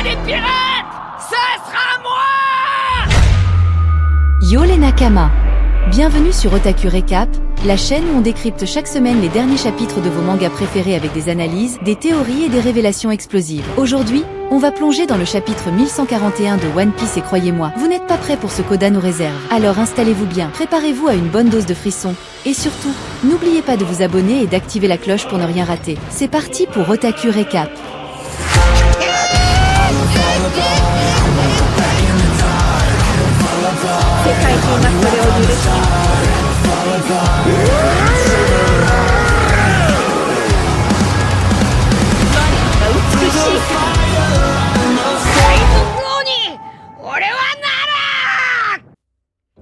des pirates, ça sera moi! Yo les Nakama! Bienvenue sur Otaku Recap, la chaîne où on décrypte chaque semaine les derniers chapitres de vos mangas préférés avec des analyses, des théories et des révélations explosives. Aujourd'hui, on va plonger dans le chapitre 1141 de One Piece et croyez-moi, vous n'êtes pas prêts pour ce qu'Oda nous réserve. Alors installez-vous bien, préparez-vous à une bonne dose de frissons, et surtout, n'oubliez pas de vous abonner et d'activer la cloche pour ne rien rater. C'est parti pour Otaku Recap.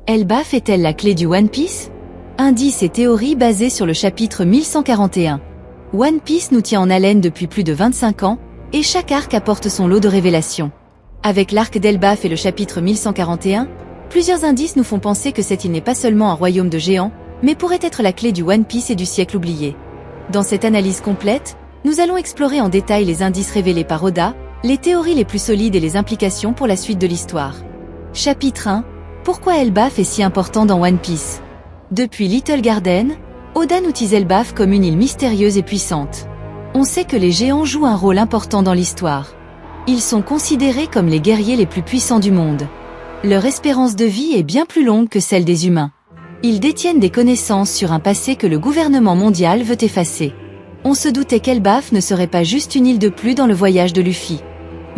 Elbaf est-elle la clé du One Piece? Indices et théories basées sur le chapitre 1141. One Piece nous tient en haleine depuis plus de 25 ans, et chaque arc apporte son lot de révélations. Avec l'arc d'Elbaf et le chapitre 1141, plusieurs indices nous font penser que cette île n'est pas seulement un royaume de géants, mais pourrait être la clé du One Piece et du siècle oublié. Dans cette analyse complète, nous allons explorer en détail les indices révélés par Oda, les théories les plus solides et les implications pour la suite de l'histoire. Chapitre 1. Pourquoi Elbaf est si important dans One Piece? Depuis Little Garden, Oda nous tease Elbaf comme une île mystérieuse et puissante. On sait que les géants jouent un rôle important dans l'histoire. Ils sont considérés comme les guerriers les plus puissants du monde. Leur espérance de vie est bien plus longue que celle des humains. Ils détiennent des connaissances sur un passé que le gouvernement mondial veut effacer. On se doutait qu'Elbaf ne serait pas juste une île de plus dans le voyage de Luffy.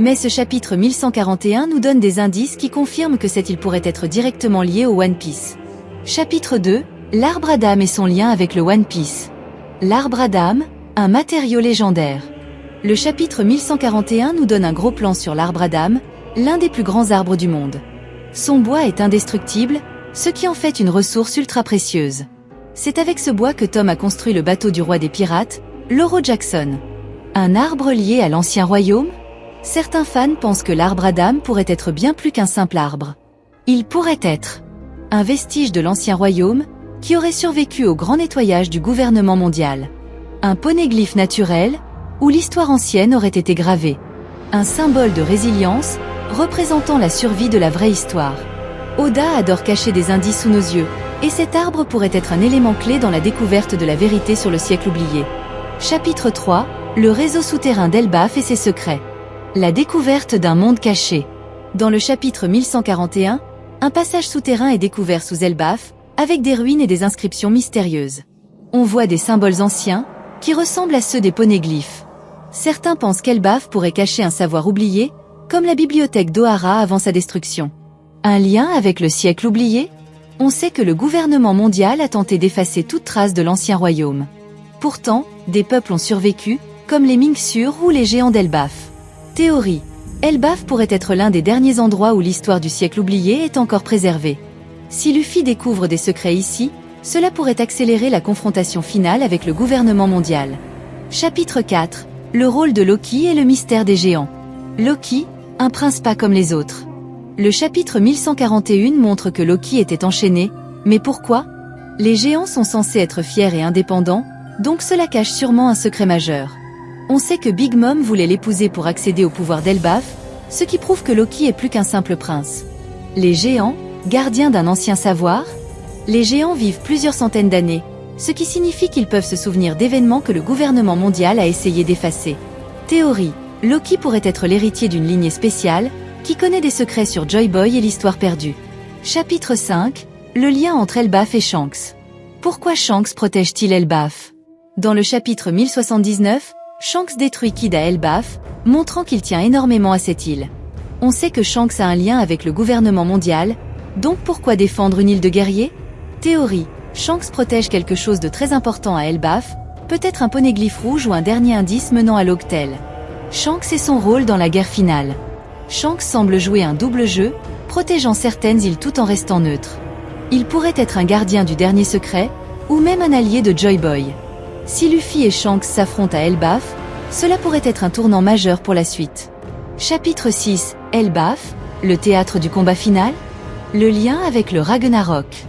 Mais ce chapitre 1141 nous donne des indices qui confirment que cette île pourrait être directement liée au One Piece. Chapitre 2, l'arbre Adam et son lien avec le One Piece. L'arbre Adam, un matériau légendaire. Le chapitre 1141 nous donne un gros plan sur l'arbre Adam, l'un des plus grands arbres du monde. Son bois est indestructible, ce qui en fait une ressource ultra précieuse. C'est avec ce bois que Tom a construit le bateau du roi des pirates, l'Oro Jackson. Un arbre lié à l'ancien royaume? Certains fans pensent que l'arbre Adam pourrait être bien plus qu'un simple arbre. Il pourrait être un vestige de l'ancien royaume, qui aurait survécu au grand nettoyage du gouvernement mondial. Un poneglyphe naturel, où l'histoire ancienne aurait été gravée. Un symbole de résilience, représentant la survie de la vraie histoire. Oda adore cacher des indices sous nos yeux, et cet arbre pourrait être un élément clé dans la découverte de la vérité sur le siècle oublié. Chapitre 3, le réseau souterrain d'Elbaf et ses secrets. La découverte d'un monde caché. Dans le chapitre 1141, un passage souterrain est découvert sous Elbaf, avec des ruines et des inscriptions mystérieuses. On voit des symboles anciens, qui ressemblent à ceux des poneglyphes. Certains pensent qu'Elbaf pourrait cacher un savoir oublié, comme la bibliothèque d'Ohara avant sa destruction. Un lien avec le siècle oublié? On sait que le gouvernement mondial a tenté d'effacer toute trace de l'ancien royaume. Pourtant, des peuples ont survécu, comme les Minksur ou les géants d'Elbaf. Théorie. Elbaf pourrait être l'un des derniers endroits où l'histoire du siècle oublié est encore préservée. Si Luffy découvre des secrets ici, cela pourrait accélérer la confrontation finale avec le gouvernement mondial. Chapitre 4. Le rôle de Loki et le mystère des géants. Loki, un prince pas comme les autres. Le chapitre 1141 montre que Loki était enchaîné, mais pourquoi? Les géants sont censés être fiers et indépendants, donc cela cache sûrement un secret majeur. On sait que Big Mom voulait l'épouser pour accéder au pouvoir d'Elbaf, ce qui prouve que Loki est plus qu'un simple prince. Les géants, gardiens d'un ancien savoir? Les géants vivent plusieurs centaines d'années, ce qui signifie qu'ils peuvent se souvenir d'événements que le gouvernement mondial a essayé d'effacer. Théorie. Loki pourrait être l'héritier d'une lignée spéciale, qui connaît des secrets sur Joy Boy et l'histoire perdue. Chapitre 5. Le lien entre Elbaf et Shanks. Pourquoi Shanks protège-t-il Elbaf? Dans le chapitre 1079, Shanks détruit Kid à Elbaf, montrant qu'il tient énormément à cette île. On sait que Shanks a un lien avec le gouvernement mondial, donc pourquoi défendre une île de guerriers? Théorie. Shanks protège quelque chose de très important à Elbaf, peut-être un poneglyphe rouge ou un dernier indice menant à l'Octel. Shanks et son rôle dans la guerre finale. Shanks semble jouer un double jeu, protégeant certaines îles tout en restant neutre. Il pourrait être un gardien du dernier secret, ou même un allié de Joy Boy. Si Luffy et Shanks s'affrontent à Elbaf, cela pourrait être un tournant majeur pour la suite. Chapitre 6, Elbaf, le théâtre du combat final? Le lien avec le Ragnarok.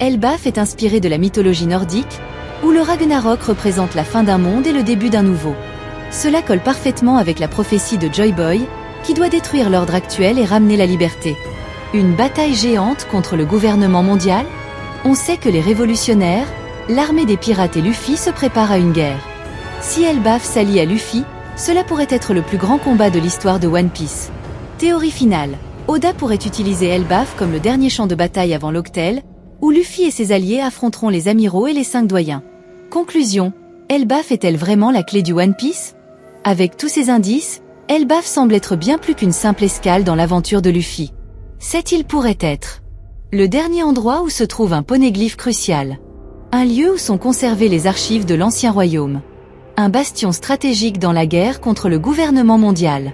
Elbaf est inspiré de la mythologie nordique, où le Ragnarok représente la fin d'un monde et le début d'un nouveau. Cela colle parfaitement avec la prophétie de Joy Boy, qui qui doit détruire l'ordre actuel et ramener la liberté. Une bataille géante contre le gouvernement mondial? On sait que les révolutionnaires, l'armée des pirates et Luffy se préparent à une guerre. Si Elbaf s'allie à Luffy, cela pourrait être le plus grand combat de l'histoire de One Piece. Théorie finale. Oda pourrait utiliser Elbaf comme le dernier champ de bataille avant l'Octel, où Luffy et ses alliés affronteront les amiraux et les 5 doyens. Conclusion. Elbaf est-elle vraiment la clé du One Piece? Avec tous ces indices, Elbaf semble être bien plus qu'une simple escale dans l'aventure de Luffy. Cette île pourrait être le dernier endroit où se trouve un poneglyphe crucial. Un lieu où sont conservées les archives de l'ancien royaume. Un bastion stratégique dans la guerre contre le gouvernement mondial.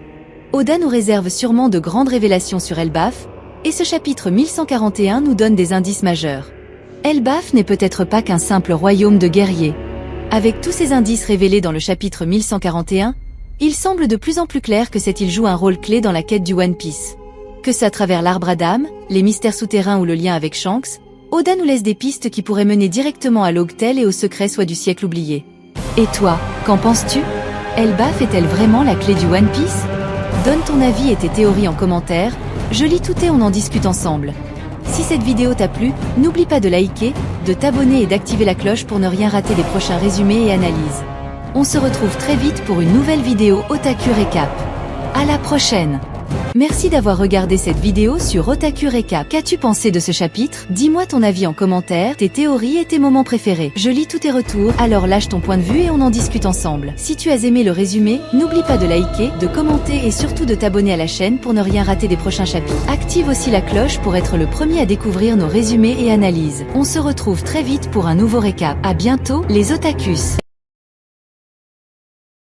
Oda nous réserve sûrement de grandes révélations sur Elbaf, et ce chapitre 1141 nous donne des indices majeurs. Elbaf n'est peut-être pas qu'un simple royaume de guerriers. Avec tous ces indices révélés dans le chapitre 1141, il semble de plus en plus clair que cette île joue un rôle clé dans la quête du One Piece. Que ça à travers l'arbre Adam, les mystères souterrains ou le lien avec Shanks, Oda nous laisse des pistes qui pourraient mener directement à l'Octel et au secret soit du siècle oublié. Et toi, qu'en penses-tu? Elbaf est-elle vraiment la clé du One Piece? Donne ton avis et tes théories en commentaire, je lis tout et on en discute ensemble. Si cette vidéo t'a plu, n'oublie pas de liker, de t'abonner et d'activer la cloche pour ne rien rater des prochains résumés et analyses. On se retrouve très vite pour une nouvelle vidéo Otaku Récap. À la prochaine! Merci d'avoir regardé cette vidéo sur Otaku Récap. Qu'as-tu pensé de ce chapitre? Dis-moi ton avis en commentaire, tes théories et tes moments préférés. Je lis tous tes retours, alors lâche ton point de vue et on en discute ensemble. Si tu as aimé le résumé, n'oublie pas de liker, de commenter et surtout de t'abonner à la chaîne pour ne rien rater des prochains chapitres. Active aussi la cloche pour être le premier à découvrir nos résumés et analyses. On se retrouve très vite pour un nouveau récap. À bientôt, les Otakus!